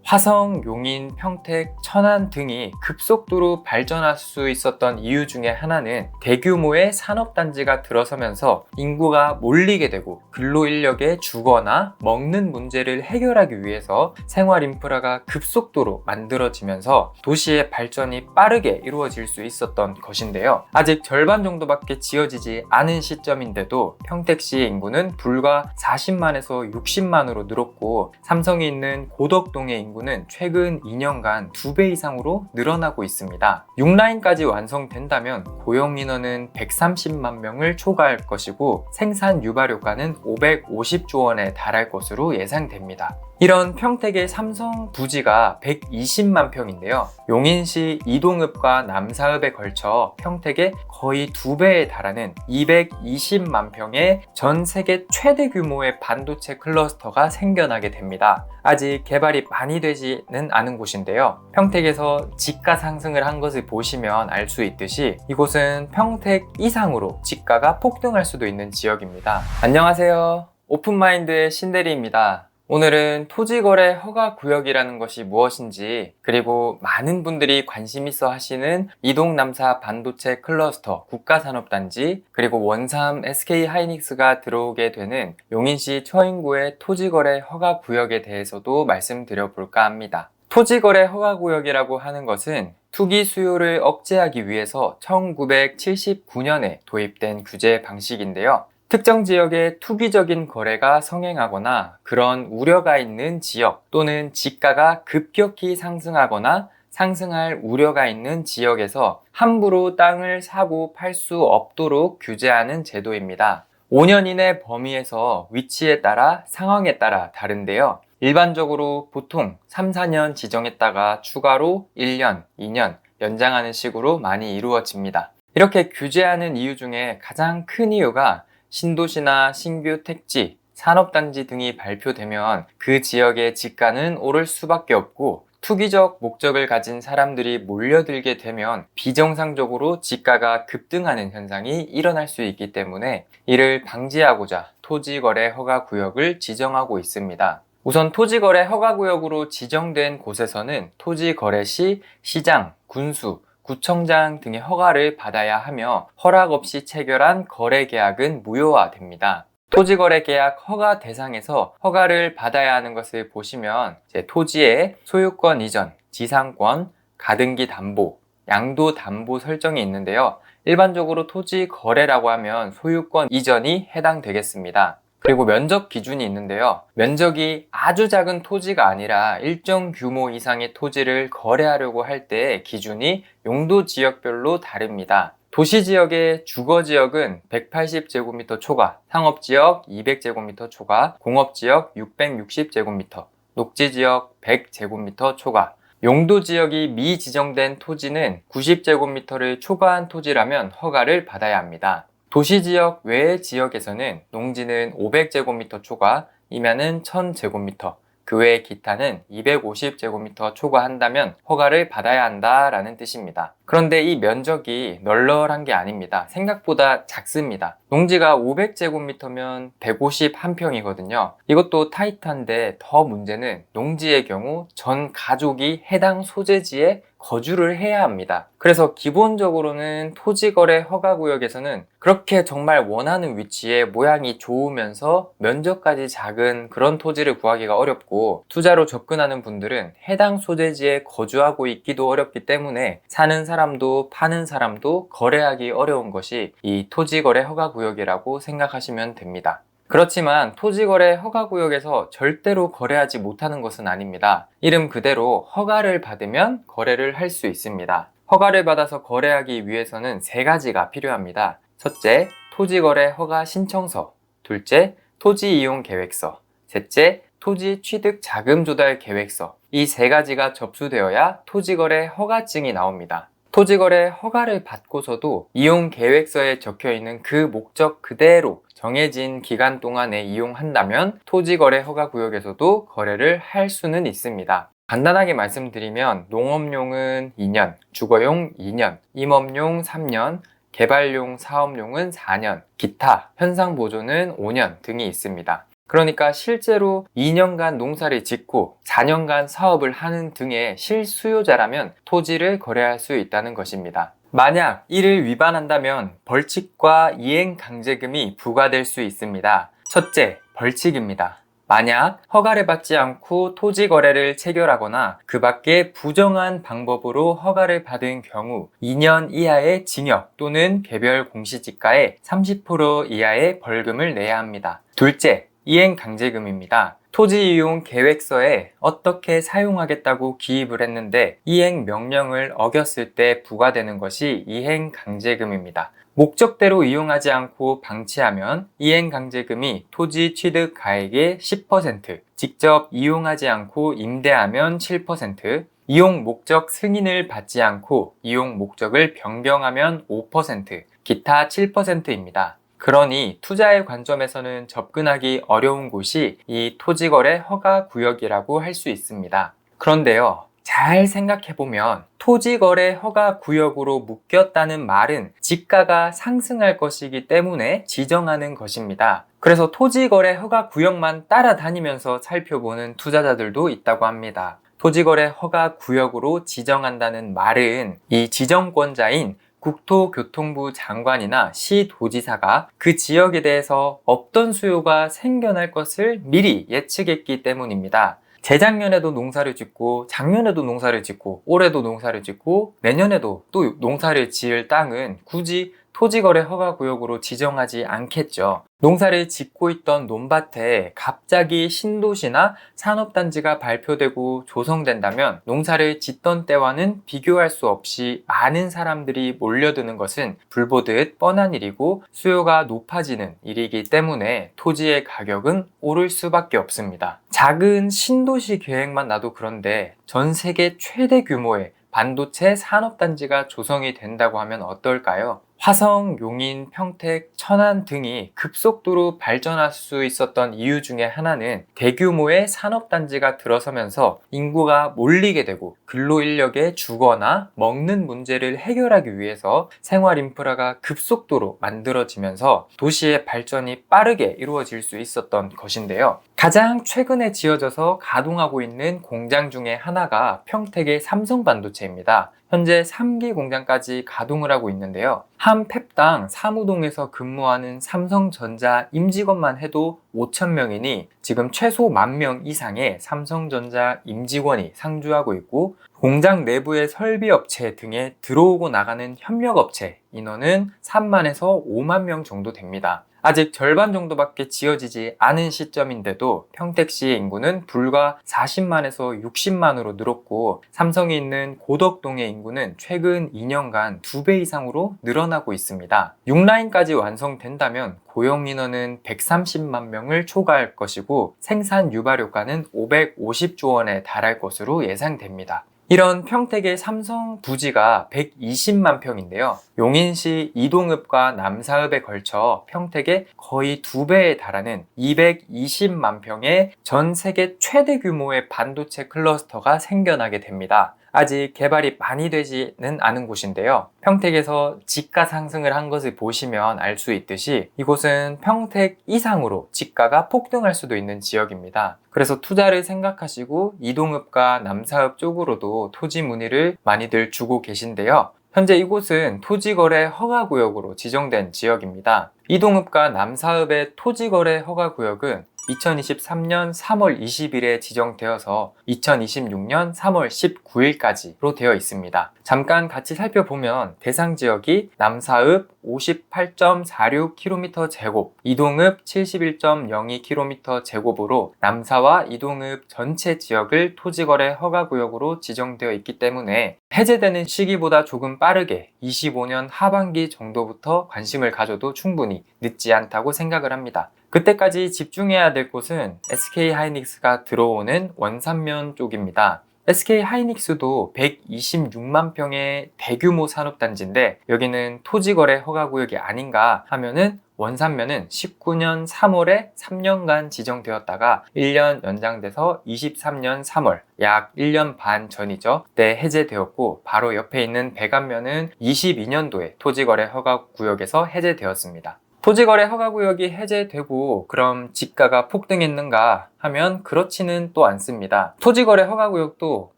화성, 용인, 평택, 천안 등이 급속도로 발전할 수 있었던 이유 중에 하나는 대규모의 산업단지가 들어서면서 인구가 몰리게 되고 근로인력의 주거나 먹는 문제를 해결하기 위해서 생활 인프라가 급속도로 만들어지면서 도시의 발전이 빠르게 이루어질 수 있었던 것인데요. 아직 절반 정도밖에 지어지지 않은 시점인데도 평택시의 인구는 불과 40만에서 60만으로 늘었고, 삼성이 있는 고덕동의 인구는 최근 2년간 2배 이상으로 늘어나고 있습니다. 6라인까지 완성된다면 고용인원은 130만 명을 초과할 것이고 생산 유발효과는 550조 원에 달할 것으로 예상됩니다. 이런 평택의 삼성 부지가 120만 평인데요. 용인시 이동읍과 남사읍에 걸쳐 평택의 거의 2배에 달하는 220만 평의 전 세계 최대 규모의 반도체 클러스터가 생겨나게 됩니다. 아직 개발이 많이 되지는 않은 곳인데요. 평택에서 지가 상승을 한 것을 보시면 알 수 있듯이 이곳은 평택 이상으로 지가가 폭등할 수도 있는 지역입니다. 안녕하세요. 오픈마인드의 신대리입니다. 오늘은 토지거래 허가구역이라는 것이 무엇인지, 그리고 많은 분들이 관심 있어 하시는 이동남사 반도체 클러스터 국가산업단지, 그리고 원삼 SK하이닉스가 들어오게 되는 용인시 처인구의 토지거래 허가구역에 대해서도 말씀드려 볼까 합니다. 토지거래 허가구역이라고 하는 것은 투기 수요를 억제하기 위해서 1979년에 도입된 규제 방식인데요. 특정 지역의 투기적인 거래가 성행하거나 그런 우려가 있는 지역, 또는 지가가 급격히 상승하거나 상승할 우려가 있는 지역에서 함부로 땅을 사고 팔 수 없도록 규제하는 제도입니다. 5년 이내 범위에서 위치에 따라 상황에 따라 다른데요. 일반적으로 보통 3, 4년 지정했다가 추가로 1년, 2년 연장하는 식으로 많이 이루어집니다. 이렇게 규제하는 이유 중에 가장 큰 이유가 신도시나 신규 택지, 산업단지 등이 발표되면 그 지역의 지가는 오를 수밖에 없고, 투기적 목적을 가진 사람들이 몰려들게 되면 비정상적으로 지가가 급등하는 현상이 일어날 수 있기 때문에 이를 방지하고자 토지거래 허가구역을 지정하고 있습니다. 우선 토지거래 허가구역으로 지정된 곳에서는 토지거래 시 시장, 군수, 구청장 등의 허가를 받아야 하며 허락 없이 체결한 거래 계약은 무효화됩니다. 토지거래 계약 허가 대상에서 허가를 받아야 하는 것을 보시면 토지의 소유권 이전, 지상권, 가등기 담보, 양도 담보 설정이 있는데요. 일반적으로 토지 거래라고 하면 소유권 이전이 해당되겠습니다. 그리고 면적 기준이 있는데요. 면적이 아주 작은 토지가 아니라 일정 규모 이상의 토지를 거래하려고 할 때 기준이 용도 지역별로 다릅니다. 도시지역의 주거지역은 180제곱미터 초과, 상업지역 200제곱미터 초과, 공업지역 660제곱미터, 녹지지역 100제곱미터 초과, 용도지역이 미지정된 토지는 90제곱미터를 초과한 토지라면 허가를 받아야 합니다. 도시지역 외의 지역에서는 농지는 500제곱미터 초과이면은 1000제곱미터, 그 외의 기타는 250제곱미터 초과한다면 허가를 받아야 한다라는 뜻입니다. 그런데 이 면적이 널널한 게 아닙니다. 생각보다 작습니다. 농지가 500제곱미터면 151평이거든요. 이것도 타이트한데 더 문제는 농지의 경우 전 가족이 해당 소재지에 거주를 해야 합니다. 그래서 기본적으로는 토지거래 허가구역에서는 그렇게 정말 원하는 위치에 모양이 좋으면서 면적까지 작은 그런 토지를 구하기가 어렵고, 투자로 접근하는 분들은 해당 소재지에 거주하고 있기도 어렵기 때문에 사는 사람도 파는 사람도 거래하기 어려운 것이 이 토지거래 허가구역이라고 생각하시면 됩니다. 그렇지만 토지거래 허가구역에서 절대로 거래하지 못하는 것은 아닙니다. 이름 그대로 허가를 받으면 거래를 할 수 있습니다. 허가를 받아서 거래하기 위해서는 3가지가 필요합니다. 첫째, 토지거래 허가 신청서. 둘째, 토지이용계획서. 셋째, 토지 취득 자금 조달 계획서. 이 3가지가 접수되어야 토지거래 허가증이 나옵니다. 토지거래 허가를 받고서도 이용계획서에 적혀있는 그 목적 그대로 정해진 기간 동안에 이용한다면 토지거래 허가구역에서도 거래를 할 수는 있습니다. 간단하게 말씀드리면 농업용은 2년, 주거용 2년, 임업용 3년, 개발용 사업용은 4년, 기타, 현상보존은 5년 등이 있습니다. 그러니까 실제로 2년간 농사를 짓고 4년간 사업을 하는 등의 실수요자라면 토지를 거래할 수 있다는 것입니다. 만약 이를 위반한다면 벌칙과 이행강제금이 부과될 수 있습니다. 첫째, 벌칙입니다. 만약 허가를 받지 않고 토지 거래를 체결하거나 그 밖에 부정한 방법으로 허가를 받은 경우 2년 이하의 징역 또는 개별 공시지가의 30% 이하의 벌금을 내야 합니다. 둘째, 이행강제금입니다. 토지 이용 계획서에 어떻게 사용하겠다고 기입을 했는데 이행 명령을 어겼을 때 부과되는 것이 이행강제금입니다. 목적대로 이용하지 않고 방치하면 이행강제금이 토지 취득 가액의 10%, 직접 이용하지 않고 임대하면 7%, 이용 목적 승인을 받지 않고 이용 목적을 변경하면 5%, 기타 7%입니다. 그러니 투자의 관점에서는 접근하기 어려운 곳이 이 토지거래 허가 구역이라고 할 수 있습니다. 그런데요, 잘 생각해보면 토지거래 허가 구역으로 묶였다는 말은 지가가 상승할 것이기 때문에 지정하는 것입니다. 그래서 토지거래 허가 구역만 따라다니면서 살펴보는 투자자들도 있다고 합니다. 토지거래 허가 구역으로 지정한다는 말은 이 지정권자인 국토교통부 장관이나 시도지사가 그 지역에 대해서 어떤 수요가 생겨날 것을 미리 예측했기 때문입니다. 재작년에도 농사를 짓고 작년에도 농사를 짓고 올해도 농사를 짓고 내년에도 또 농사를 지을 땅은 굳이 토지거래 허가구역으로 지정하지 않겠죠. 농사를 짓고 있던 논밭에 갑자기 신도시나 산업단지가 발표되고 조성된다면 농사를 짓던 때와는 비교할 수 없이 많은 사람들이 몰려드는 것은 불보듯 뻔한 일이고 수요가 높아지는 일이기 때문에 토지의 가격은 오를 수밖에 없습니다. 작은 신도시 계획만 놔도 그런데 전 세계 최대 규모의 반도체 산업단지가 조성이 된다고 하면 어떨까요? 화성, 용인, 평택, 천안 등이 급속도로 발전할 수 있었던 이유 중에 하나는 대규모의 산업단지가 들어서면서 인구가 몰리게 되고 근로인력의 주거나 먹는 문제를 해결하기 위해서 생활 인프라가 급속도로 만들어지면서 도시의 발전이 빠르게 이루어질 수 있었던 것인데요. 가장 최근에 지어져서 가동하고 있는 공장 중에 하나가 평택의 삼성반도체입니다. 현재 3기 공장까지 가동을 하고 있는데요. 한 팹당 사무동에서 근무하는 삼성전자 임직원만 해도 5,000명이니 지금 최소 10,000명 이상의 삼성전자 임직원이 상주하고 있고 공장 내부의 설비업체 등에 들어오고 나가는 협력업체 인원은 3만에서 5만 명 정도 됩니다. 아직 절반 정도밖에 지어지지 않은 시점인데도 평택시의 인구는 불과 40만에서 60만으로 늘었고 삼성이 있는 고덕동의 인구는 최근 2년간 2배 이상으로 늘어나고 있습니다. 6라인까지 완성된다면 고용 인원은 130만 명을 초과할 것이고 생산 유발 효과는 550조 원에 달할 것으로 예상됩니다. 이런 평택의 삼성 부지가 120만 평인데요. 용인시 이동읍과 남사읍에 걸쳐 평택의 거의 2배에 달하는 220만 평의 전 세계 최대 규모의 반도체 클러스터가 생겨나게 됩니다. 아직 개발이 많이 되지는 않은 곳인데요. 평택에서 지가 상승을 한 것을 보시면 알 수 있듯이 이곳은 평택 이상으로 지가가 폭등할 수도 있는 지역입니다. 그래서 투자를 생각하시고 이동읍과 남사읍 쪽으로도 토지 문의를 많이들 주고 계신데요. 현재 이곳은 토지거래 허가구역으로 지정된 지역입니다. 이동읍과 남사읍의 토지거래 허가구역은 2023년 3월 20일에 지정되어서 2026년 3월 19일까지로 되어 있습니다. 잠깐 같이 살펴보면 대상 지역이 남사읍 58.46km², 이동읍 71.02km²으로 남사와 이동읍 전체 지역을 토지거래 허가구역으로 지정되어 있기 때문에 해제되는 시기보다 조금 빠르게 25년 하반기 정도부터 관심을 가져도 충분히 늦지 않다고 생각을 합니다. 그때까지 집중해야 될 곳은 SK하이닉스가 들어오는 원산면 쪽입니다. SK하이닉스도 126만 평의 대규모 산업단지인데 여기는 토지거래 허가구역이 아닌가 하면은 원산면은 19년 3월에 3년간 지정되었다가 1년 연장돼서 23년 3월 약 1년 반 전이죠. 그때 해제되었고 바로 옆에 있는 백안면은 22년도에 토지거래 허가구역에서 해제되었습니다. 토지거래 허가구역이 해제되고 그럼 지가가 폭등했는가 하면 그렇지는 또 않습니다. 토지거래 허가구역도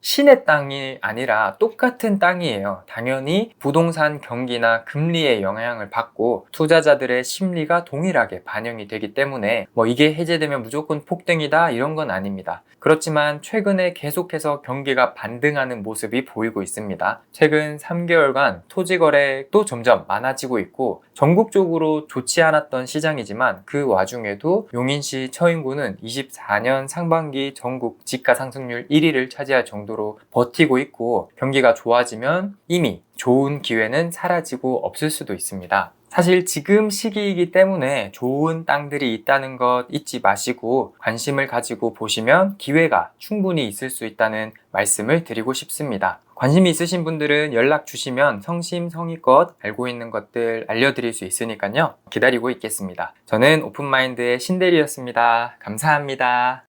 신의 땅이 아니라 똑같은 땅이에요. 당연히 부동산 경기나 금리의 영향을 받고 투자자들의 심리가 동일하게 반영이 되기 때문에 이게 해제되면 무조건 폭등이다 이런 건 아닙니다. 그렇지만 최근에 계속해서 경기가 반등하는 모습이 보이고 있습니다. 최근 3개월간 토지거래도 점점 많아지고 있고 전국적으로 좋지 않았던 시장이지만 그 와중에도 용인시 처인구는 24년 상반기 전국 지가 상승률 1위를 차지할 정도로 버티고 있고 경기가 좋아지면 이미 좋은 기회는 사라지고 없을 수도 있습니다. 사실 지금 시기이기 때문에 좋은 땅들이 있다는 것 잊지 마시고 관심을 가지고 보시면 기회가 충분히 있을 수 있다는 말씀을 드리고 싶습니다. 관심이 있으신 분들은 연락 주시면 성심성의껏 알고 있는 것들 알려드릴 수 있으니까요. 기다리고 있겠습니다. 저는 오픈마인드의 신대리였습니다. 감사합니다.